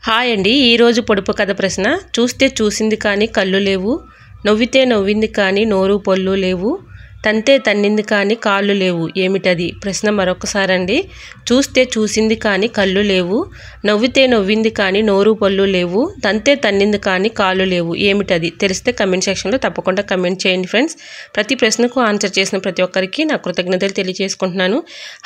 Hi అండి ఈరోజు పొడుపు కథ ప్రశ్న చూస్తే చూసింది కానీ కళ్ళు లేవు నవ్వితే నవ్వింది కానీ నోరు పొల్లు లేవు తంతే తన్నింది కానీ కాళ్ళు లేవు ఏమిటది ప్రశ్న మరొకసారి అండి చూస్తే చూసింది కానీ కళ్ళు లేవు నవ్వితే నవ్వింది కానీ నోరు పొల్లు లేవు తంతే తన్నింది కానీ కాళ్ళు లేవు ఏమిటది తెలిస్తే కమెంట్ సెక్షన్లో తప్పకుండా కమెంట్ చేయండి ఫ్రెండ్స్ ప్రతి ప్రశ్నకు ఆన్సర్ చేసిన ప్రతి ఒక్కరికి నా కృతజ్ఞతలు తెలియజేసుకుంటున్నాను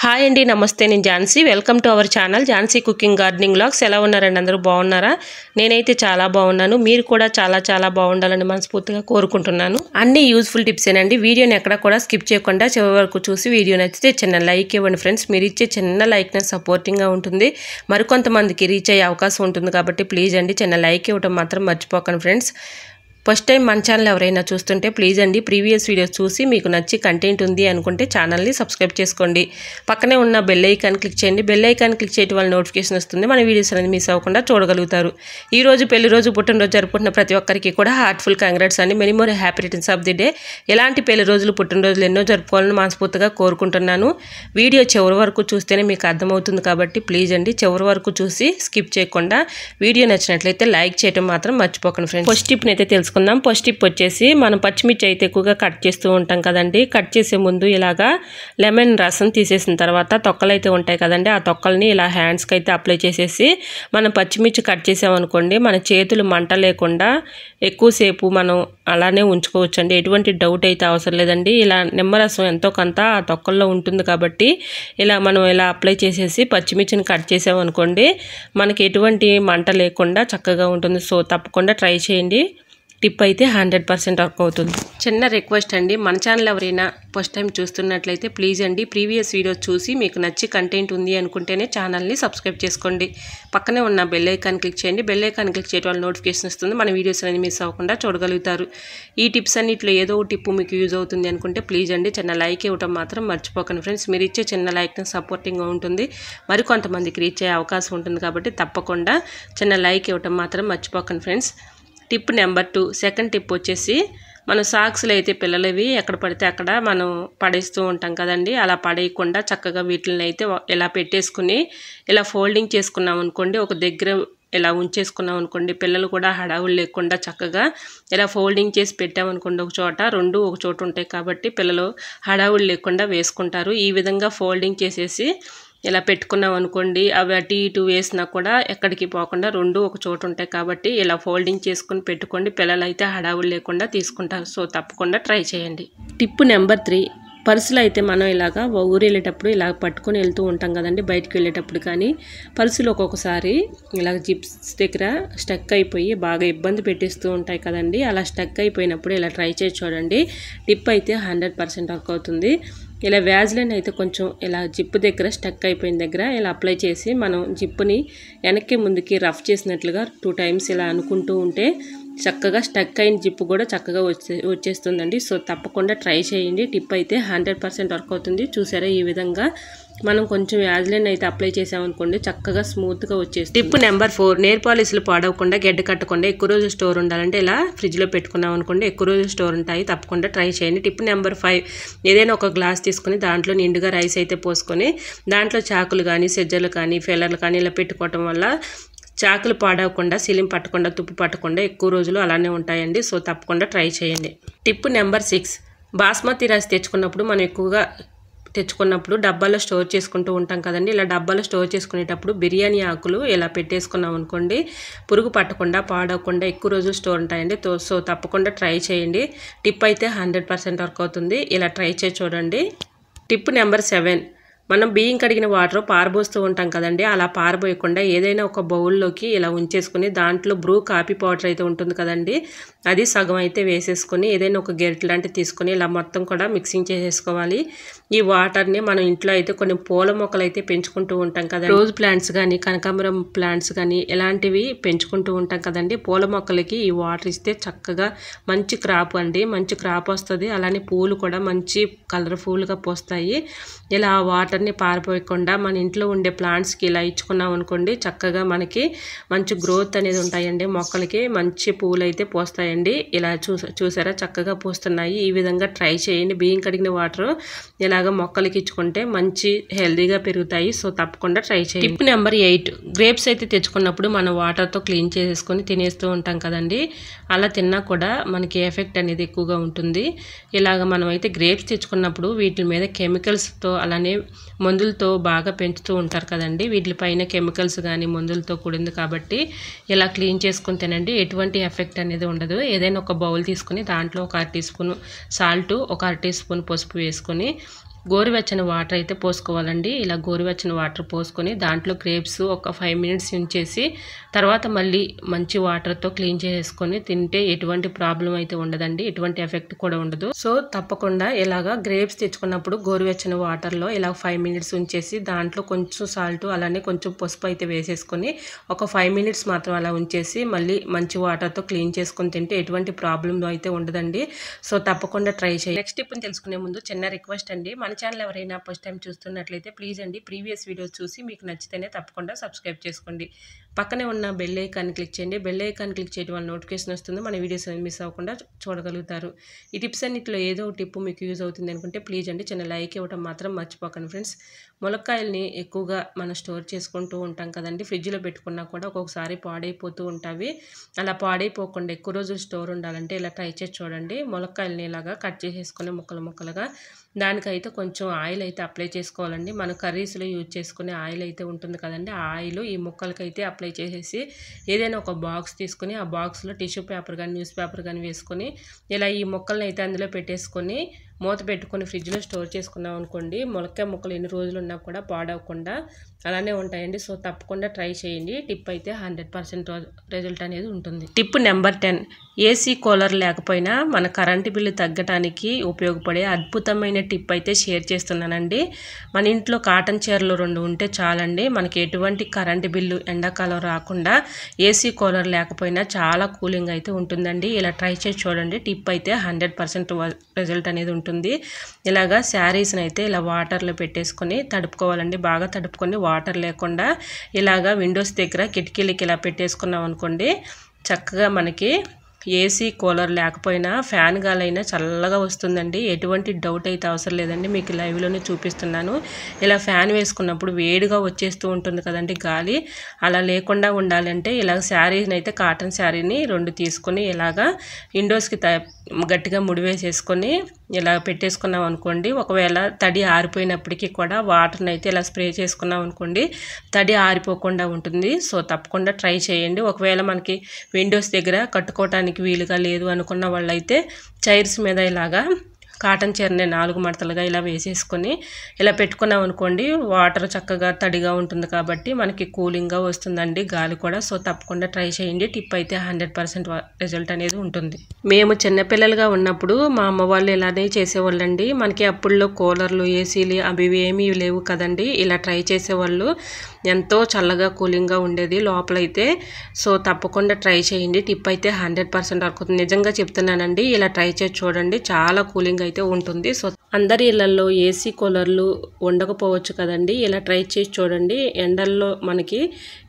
హాయ్ అండి నమస్తే నేను Jhansi welcome to our channel Jhansi cooking gardening vlogs ఎలా ఉన్నారండి అందరూ బాగున్నారా నేనైతే చాలా బాగున్నాను మీరు కూడా చాలా బాగుండాలని మనస్ఫూర్తిగా కోరుకుంటున్నాను అన్ని యూజ్ఫుల్ టిప్స్ ఏనండి వీడియోని ఎక్కడ కూడా స్కిప్ చేయకుండా చివరి వరకు చూసి వీడియో నచ్చితే చిన్న లైక్ ఇవ్వండి ఫ్రెండ్స్ మీరు ఇచ్చే చిన్న లైక్ నాకు సపోర్టింగ్గా ఉంటుంది మరికొంతమందికి రీచ్ అయ్యే అవకాశం ఉంటుంది కాబట్టి ప్లీజ్ అండి చిన్న లైక్ ఇవ్వడం మాత్రం మర్చిపోకండి ఫ్రెండ్స్ ఫస్ట్ టైం మన ఛానల్ ఎవరైనా చూస్తుంటే ప్లీజ్ అండి ప్రీవియస్ వీడియోస్ చూసి మీకు నచ్చి కంటెంట్ ఉంది అనుకుంటే ఛానల్ని సబ్స్క్రైబ్ చేసుకోండి పక్కనే ఉన్న బెల్ ఐకాన్ క్లిక్ చేయండి బెల్ ఐకాన్ క్లిక్ చేయడం వల్ల నోటిఫికేషన్ వస్తుంది మన వీడియోస్ అనేది మిస్ అవ్వకుండా చూడగలుగుతారు ఈ రోజు పెళ్లి రోజు పుట్టినరోజు జరుపుకుంటున్న ప్రతి ఒక్కరికి కూడా హార్ట్ఫుల్ కంగ్రాట్స్ అండి many more happy returns of the day ఎలాంటి పెళ్లి రోజులు పుట్టినరోజులు ఎన్నో జరుపుకోవాలని మనస్ఫూర్తిగా కోరుకుంటున్నాను వీడియో చివరి వరకు చూస్తేనే మీకు అర్థమవుతుంది కాబట్టి ప్లీజ్ అండి చివరి వరకు చూసి స్కిప్ చేయకుండా వీడియో నచ్చినట్లయితే లైక్ చేయడం మాత్రం మర్చిపోకండి ఫ్రెండ్స్ ఫస్ట్ టిప్ని అయితే ఫస్ట్ టిప్ వచ్చేసి మనం పచ్చిమిర్చి అయితే ఎక్కువగా కట్ చేస్తూ ఉంటాం కదండి కట్ చేసే ముందు ఇలాగా లెమన్ రసం తీసేసిన తర్వాత తొక్కలు అయితే ఉంటాయి కదండి ఆ తొక్కల్ని ఇలా హ్యాండ్స్కి అయితే అప్లై చేసేసి మనం పచ్చిమిర్చి కట్ చేసామనుకోండి మన చేతులు మంట లేకుండా ఎక్కువసేపు మనం అలానే ఉంచుకోవచ్చండి ఎటువంటి డౌట్ అయితే అవసరం లేదండి ఇలా నిమ్మరసం ఎంతో కొంత ఆ తొక్కల్లో ఉంటుంది కాబట్టి ఇలా మనం ఇలా అప్లై చేసేసి పచ్చిమిర్చిని కట్ చేసామనుకోండి మనకి ఎటువంటి మంట లేకుండా చక్కగా ఉంటుంది సో తప్పకుండా ట్రై చేయండి టిప్ అయితే 100% వర్క్ అవుతుంది చిన్న రిక్వెస్ట్ అండి మన ఛానల్ ఎవరైనా ఫస్ట్ టైం చూస్తున్నట్లయితే ప్లీజ్ అండి ప్రీవియస్ వీడియోస్ చూసి మీకు నచ్చి కంటెంట్ ఉంది అనుకుంటేనే ఛానల్ని సబ్స్క్రైబ్ చేసుకోండి పక్కనే ఉన్న బెల్ ఐకాన్ క్లిక్ చేయండి బెల్ ఐకాన్ క్లిక్ చేయడం వల్ల నోటిఫికేషన్ వస్తుంది మన వీడియోస్ అనేది మిస్ అవ్వకుండా చూడగలుగుతారు ఈ టిప్స్ అన్నిట్లో ఏదో ఒక టిప్ మీకు యూజ్ అవుతుంది అనుకుంటే ప్లీజ్ అండి చిన్న లైక్ ఇవ్వడం మాత్రం మర్చిపోకండి ఫ్రెండ్స్ మీరు ఇచ్చే చిన్న లైక్ సపోర్టింగ్గా ఉంటుంది మరికొంతమందికి రీచ్ అయ్యే అవకాశం ఉంటుంది కాబట్టి తప్పకుండా చిన్న లైక్ ఇవ్వడం మాత్రం మర్చిపోకండి friends tip number 2 second tip వచ్చేసి మనం సాక్స్లు అయితే పిల్లలవి ఎక్కడ పడితే అక్కడ మనం పడేస్తూ ఉంటాం కదండి అలా పడేయకుండా చక్కగా వీటిని అయితే ఇలా పెట్టేసుకుని ఇలా ఫోల్డింగ్ చేసుకున్నాం అనుకోండి ఒక దగ్గర ఇలా ఉంచేసుకున్నాం అనుకోండి పిల్లలు కూడా హడావులు లేకుండా చక్కగా ఇలా ఫోల్డింగ్ చేసి పెట్టామనుకోండి ఒక చోట రెండు ఒక చోట ఉంటాయి కాబట్టి పిల్లలు హడావులు లేకుండా వేసుకుంటారు ఈ విధంగా ఫోల్డింగ్ చేసేసి ఇలా పెట్టుకున్నాం అనుకోండి అవి అటు ఇటు వేసినా కూడా ఎక్కడికి పోకుండా రెండు ఒక చోటు ఉంటాయి కాబట్టి ఇలా ఫోల్డింగ్ చేసుకుని పెట్టుకోండి పిల్లలు అయితే హడావులు లేకుండా తీసుకుంటారు సో తప్పకుండా ట్రై చేయండి టిప్ నెంబర్ 3 పర్సులు అయితే మనం ఇలాగా ఊరు వెళ్ళేటప్పుడు ఇలా పట్టుకొని వెళ్తూ ఉంటాం కదండి బయటకు వెళ్ళేటప్పుడు కానీ పర్సులు ఒక్కొక్కసారి ఇలా జిప్స్ దగ్గర స్టక్ అయిపోయి బాగా ఇబ్బంది పెట్టేస్తూ ఉంటాయి కదండి అలా స్టక్ అయిపోయినప్పుడు ఇలా ట్రై చేసి చూడండి టిప్ అయితే 100% వర్క్ అవుతుంది ఇలా వ్యాజ్లైన్ అయితే కొంచెం ఇలా జిప్ దగ్గర స్టక్ అయిపోయిన దగ్గర ఇలా అప్లై చేసి మనం జిప్పుని వెనక్కి ముందుకి రఫ్ చేసినట్లుగా 2 టైమ్స్ ఇలా అనుకుంటూ ఉంటే చక్కగా స్టక్ అయిన జిప్పు కూడా చక్కగా వచ్చేస్తుందండి సో తప్పకుండా ట్రై చేయండి టిప్ అయితే 100% వర్క్ అవుతుంది చూసారా ఈ విధంగా మనం కొంచెం వ్యాజ్లైన్ అయితే అప్లై చేసామనుకోండి చక్కగా స్మూత్గా వచ్చేస్తుంది టిప్ నెంబర్ 4 నెయిల్ పాలిష్లు పాడవకుండా గడ్డ కట్టకుండా ఎక్కువ రోజులు స్టోర్ ఉండాలంటే ఇలా ఫ్రిడ్జ్లో పెట్టుకున్నాం అనుకోండి ఎక్కువ రోజులు స్టోర్ ఉంటాయి తప్పకుండా ట్రై చేయండి టిప్ నెంబర్ 5 ఏదైనా ఒక గ్లాస్ తీసుకొని దాంట్లో నిండుగా రైస్ అయితే పోసుకొని దాంట్లో చాకులు కానీ సెజ్జలు కానీ ఫెల్లర్లు కానీ ఇలా పెట్టుకోవటం వల్ల చాకులు పాడవకుండా సిలిం పట్టకుండా తుప్పు పట్టకుండా ఎక్కువ రోజులు అలానే ఉంటాయండి సో తప్పకుండా ట్రై చేయండి టిప్ నెంబర్ 6 బాస్మతి రైస్ తెచ్చుకున్నప్పుడు మనం ఎక్కువగా తెచ్చుకున్నప్పుడు డబ్బాలో స్టోర్ చేసుకుంటూ ఉంటాం కదండి ఇలా డబ్బాలో స్టోర్ చేసుకునేటప్పుడు బిర్యానీ ఆకులు ఇలా పెట్టేసుకున్నాం అనుకోండి పురుగు పట్టకుండా పాడవకుండా ఎక్కువ రోజులు స్టోర్ ఉంటాయండి సో తప్పకుండా ట్రై చేయండి టిప్ అయితే 100% వర్క్ అవుతుంది ఇలా ట్రై చేసి చూడండి టిప్ నెంబర్ 7 మనం బియ్యం కడిగిన వాటర్ పారబోస్తూ ఉంటాం కదండి అలా పారబోయకుండా ఏదైనా ఒక బౌల్లోకి ఇలా ఉంచేసుకుని దాంట్లో బ్రూ కాఫీ పౌడర్ అయితే ఉంటుంది కదండి అది సగం అయితే వేసేసుకొని ఏదైనా ఒక గెరిట లాంటివి తీసుకొని ఇలా మొత్తం కూడా మిక్సింగ్ చేసేసుకోవాలి ఈ వాటర్ని మనం ఇంట్లో అయితే కొన్ని పూల మొక్కలు అయితే పెంచుకుంటూ ఉంటాం కదండి రోజ్ ప్లాంట్స్ కానీ కనకాంబరం ప్లాంట్స్ కానీ ఇలాంటివి పెంచుకుంటూ ఉంటాం కదండి పూల మొక్కలకి ఈ వాటర్ ఇస్తే చక్కగా మంచి క్రాప్ అండి మంచి క్రాప్ వస్తుంది అలానే పూలు కూడా మంచి కలర్ఫుల్గా పోస్తాయి ఇలా వాటర్ని పారిపోయకుండా మన ఇంట్లో ఉండే ప్లాంట్స్కి ఇలా ఇచ్చుకున్నాం అనుకోండి చక్కగా మనకి మంచి గ్రోత్ అనేది ఉంటాయండి మొక్కలకి మంచి పూలు అయితే పోస్తాయండి ఇలా చూసారా చక్కగా పోస్తున్నాయి ఈ విధంగా ట్రై చేయండి బియ్యం కడిగిన వాటర్ ఇలా ఇలాగ మొక్కలకి ఇచ్చుకుంటే మంచి హెల్దీగా పెరుగుతాయి. సో తప్పకుండా ట్రై చేయండి. టిప్ నెంబర్ 8, గ్రేప్స్ అయితే తెచ్చుకున్నప్పుడు మనం వాటర్తో క్లీన్ చేసేసుకొని తినేస్తూ ఉంటాం కదండి. అలా తిన్నా కూడా మనకి ఎఫెక్ట్ అనేది ఎక్కువగా ఉంటుంది. ఇలాగ మనం అయితే గ్రేప్స్ తెచ్చుకున్నప్పుడు వీటి మీద కెమికల్స్తో అలానే మందులతో బాగా పెంచుతూ ఉంటారు కదండి. వీటిపైన కెమికల్స్ కానీ మందులతో కూడింది కాబట్టి ఇలా క్లీన్ చేసుకొని తినండి. ఎటువంటి ఎఫెక్ట్ అనేది ఉండదు. ఏదైనా ఒక బౌల్ తీసుకుని దాంట్లో ఒక 1 టీ స్పూన్ సాల్ట్, ఒక 1 టీ స్పూన్ పసుపు వేసుకొని గోరువెచ్చని వాటర్ అయితే పోసుకోవాలండి. ఇలా గోరువెచ్చని వాటర్ పోసుకొని దాంట్లో గ్రేప్స్ ఒక 5 మినిట్స్ ఉంచేసి తర్వాత మళ్ళీ మంచి వాటర్తో క్లీన్ చేసుకొని తింటే ఎటువంటి ప్రాబ్లం అయితే ఉండదండి. ఎటువంటి ఎఫెక్ట్ కూడా ఉండదు. సో తప్పకుండా ఇలాగా గ్రేప్స్ తెచ్చుకున్నప్పుడు గోరువెచ్చని వాటర్లో ఇలా 5 మినిట్స్ ఉంచేసి దాంట్లో కొంచెం సాల్ట్ అలానే కొంచెం పసుపు అయితే వేసేసుకొని ఒక 5 మినిట్స్ మాత్రం అలా ఉంచేసి మళ్ళీ మంచి వాటర్తో క్లీన్ చేసుకొని తింటే ఎటువంటి ప్రాబ్లం అయితే ఉండదండి. సో తప్పకుండా ట్రై చేయండి. నెక్స్ట్ టిప్ని తెలుసుకునే ముందు చిన్న రిక్వెస్ట్ అండి, మన ఛానల్ ఎవరైనా ఫస్ట్ టైం చూస్తున్నట్లయితే ప్లీజ్ అండి ప్రీవియస్ వీడియోస్ చూసి మీకు నచ్చితేనే తప్పకుండా సబ్స్క్రైబ్ చేసుకోండి. పక్కనే ఉన్న బెల్ ఐకాన్ క్లిక్ చేయండి. బెల్ ఐకాన్ క్లిక్ చేయడం వల్ల నోటిఫికేషన్ వస్తుంది. మన వీడియోస్ అనేది మిస్ అవ్వకుండా చూడగలుగుతారు. ఈ టిప్స్ అన్నింటిలో ఏదో ఒక టిప్ మీకు యూజ్ అవుతుంది అనుకుంటే ప్లీజ్ అండి చిన్న లైక్ ఇవ్వడం మాత్రం మర్చిపోకండి ఫ్రెండ్స్. ములక్కాయల్ని ఎక్కువగా మనం స్టోర్ చేసుకుంటూ ఉంటాం కదండి. ఫ్రిడ్జ్లో పెట్టుకున్నా కూడా ఒక్కొక్కసారి పాడైపోతూ ఉంటాయి. అలా పాడైపోకుండా ఎక్కువ రోజులు స్టోర్ ఉండాలంటే ఇలా ట్రై చేసి చూడండి. ములక్కాయల్ని ఇలాగా కట్ చేసేసుకొని ముక్కలుగా దానికైతే కొంచెం ఆయిల్ అయితే అప్లై చేసుకోవాలండి. మన కర్రీస్లో యూజ్ చేసుకునే ఆయిల్ అయితే ఉంటుంది కదండి. ఆ ఆయిల్ ఈ ముక్కలకైతే అప్లై చేసేసి ఏదైనా ఒక బాక్స్ తీసుకుని ఆ బాక్స్లో టిష్యూ పేపర్ కానీ న్యూస్ పేపర్ కానీ వేసుకొని ఇలా ఈ ముక్కలను అయితే అందులో పెట్టేసుకొని మూత పెట్టుకొని ఫ్రిడ్జ్లో స్టోర్ చేసుకున్నాం అనుకోండి, ములక్కాయ ముక్కలు ఎన్ని రోజులు ఉన్నా కూడా పాడవకుండా అలానే ఉంటాయండి. సో తప్పకుండా ట్రై చేయండి. టిప్ అయితే 100% రిజల్ట్ అనేది ఉంటుంది. టిప్ నెంబర్ 10, ఏసీ కూలర్ లేకపోయినా మన కరెంటు బిల్లు తగ్గడానికి ఉపయోగపడే అద్భుతమైన టిప్ అయితే షేర్ చేస్తున్నానండి. మన ఇంట్లో కాటన్ చీరలు 2 ఉంటే చాలండి, మనకి ఎటువంటి కరెంటు బిల్లు ఎండాకాలం రాకుండా ఏసీ కూలర్ లేకపోయినా చాలా కూలింగ్ అయితే ఉంటుందండి. ఇలా ట్రై చేసి చూడండి. టిప్ అయితే 100% రిజల్ట్ అనేది ఉంటుంది. ఇలాగా శారీస్ని అయితే ఇలా వాటర్లో పెట్టేసుకొని తడుపుకోవాలండి. బాగా తడుపుకొని వాటర్ లేకుండా ఇలాగా విండోస్ దగ్గర కిటికీలకి ఇలా పెట్టేసుకున్నాం అనుకోండి, చక్కగా మనకి ఏసీ కూలర్ లేకపోయినా ఫ్యాన్ గాలైనా చల్లగా వస్తుందండి. ఎటువంటి డౌట్ అయితే అవసరం లేదండి. మీకు లైవ్లోనే చూపిస్తున్నాను. ఇలా ఫ్యాన్ వేసుకున్నప్పుడు వేడిగా వచ్చేస్తూ ఉంటుంది కదండి గాలి. అలా లేకుండా ఉండాలంటే ఇలా శారీని అయితే కాటన్ శారీని 2 తీసుకొని ఇలాగా విండోస్కి గట్టిగా ముడివేసేసుకొని ఇలా పెట్టేసుకున్నాం అనుకోండి, ఒకవేళ తడి ఆరిపోయినప్పటికీ కూడా వాటర్ని అయితే ఇలా స్ప్రే చేసుకున్నాం అనుకోండి, తడి ఆరిపోకుండా ఉంటుంది. సో తప్పకుండా ట్రై చేయండి. ఒకవేళ మనకి విండోస్ దగ్గర కట్టుకోవటానికి వీలుగా లేదు అనుకున్న వాళ్ళైతే చైర్స్ మీద ఇలాగా కాటన్ చీరని 4 మడతలుగా ఇలా వేసేసుకొని ఇలా పెట్టుకున్నాం అనుకోండి, వాటర్ చక్కగా తడిగా ఉంటుంది కాబట్టి మనకి కూలింగ్గా వస్తుందండి గాలి కూడా. సో తప్పకుండా ట్రై చేయండి. టిప్ అయితే 100% రిజల్ట్ అనేది ఉంటుంది. మేము చిన్నపిల్లలుగా ఉన్నప్పుడు మా అమ్మ వాళ్ళు ఇలానే చేసేవాళ్ళండి. మనకి అప్పుల్లో కూలర్లు, ఏసీలు అవి ఏమీ లేవు కదండి. ఇలా ట్రై చేసేవాళ్ళు. ఎంతో చల్లగా కూలింగ్గా ఉండేది లోపలైతే. సో తప్పకుండా ట్రై చేయండి. టిప్ అయితే 100% వర్క్. నిజంగా చెప్తున్నానండి. ఇలా ట్రై చేసి చూడండి, చాలా కూలింగ్ అయితే ఉంటుంది. సో అందరి ఇళ్లలో ఏసీ కూలర్లు ఉండకపోవచ్చు కదండి. ఇలా ట్రై చేసి చూడండి. ఎండల్లో మనకి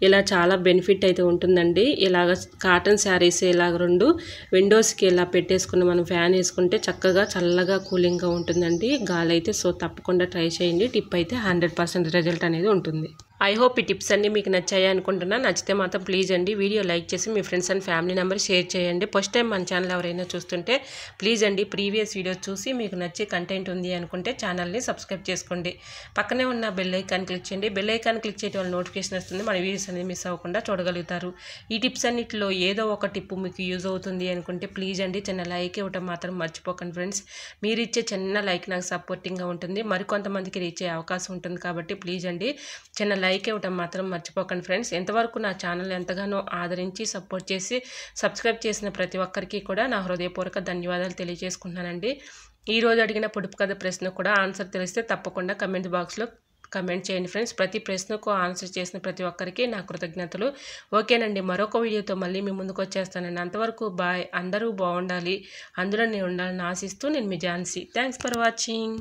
ఇలా చాలా బెనిఫిట్ అయితే ఉంటుందండి. ఇలాగ కాటన్ శారీస్ ఇలాగ 2 విండోస్కి ఇలా పెట్టేసుకుని మనం ఫ్యాన్ వేసుకుంటే చక్కగా చల్లగా కూలింగ్గా ఉంటుందండి గాలి అయితే. సో తప్పకుండా ట్రై చేయండి. టిప్ అయితే 100% రిజల్ట్ అనేది ఉంటుంది. ఐ హోప్ ఈ టిప్స్ అన్నీ మీకు నచ్చాయి అనుకుంటున్నా. నచ్చితే మాత్రం ప్లీజ్ అండి వీడియో లైక్ చేసి మీ friends and family number share చేయండి. ఫస్ట్ టైం మన ఛానల్ ఎవరైనా చూస్తుంటే ప్లీజ్ అండి ప్రీవియస్ వీడియోస్ చూసి మీకు నచ్చే కంటెంట్ ఉంది అనుకుంటే ఛానల్ని సబ్స్క్రైబ్ చేసుకోండి. పక్కనే ఉన్న బెల్ ఐకాన్ క్లిక్ చేయండి. బెల్ ఐకాన్ క్లిక్ చేయడం వల్ల నోటిఫికేషన్ వస్తుంది. మన వీడియోస్ అనేది మిస్ అవ్వకుండా చూడగలుగుతారు. ఈ టిప్స్ అన్నిటిలో ఏదో ఒక టిప్ మీకు యూజ్ అవుతుంది అనుకుంటే ప్లీజ్ అండి చిన్న లైక్ ఇవ్వడం మాత్రం మర్చిపోకండి ఫ్రెండ్స్. మీరు ఇచ్చే చిన్న లైక్ నాకు సపోర్టింగ్గా ఉంటుంది. మరికొంతమందికి రీచ్ అయ్యే అవకాశం ఉంటుంది కాబట్టి ప్లీజ్ అండి చిన్న లైక్ ఇవ్వడం మాత్రం మర్చిపోకండి ఫ్రెండ్స్. ఎంతవరకు నా ఛానల్ ఎంతగానో ఆదరించి సపోర్ట్ చేసి సబ్స్క్రైబ్ చేసిన ప్రతి ఒక్కరికి కూడా నా హృదయపూర్వక ధన్యవాదాలు తెలియజేసుకుంటున్నానండి. ఈరోజు అడిగిన పొడుపు కథ ప్రశ్న కూడా ఆన్సర్ తెలిస్తే తప్పకుండా కమెంట్ బాక్స్లో కమెంట్ చేయండి ఫ్రెండ్స్. ప్రతి ప్రశ్నకు ఆన్సర్ చేసిన ప్రతి ఒక్కరికి నా కృతజ్ఞతలు. ఓకేనండి, మరొక వీడియోతో మళ్ళీ మీ ముందుకు వచ్చేస్తానండి. అంతవరకు బాయ్. అందరూ బాగుండాలి, అందులో నేను ఉండాలని ఆశిస్తూ నేను మీ ఝాన్సీ. Thanks for watching.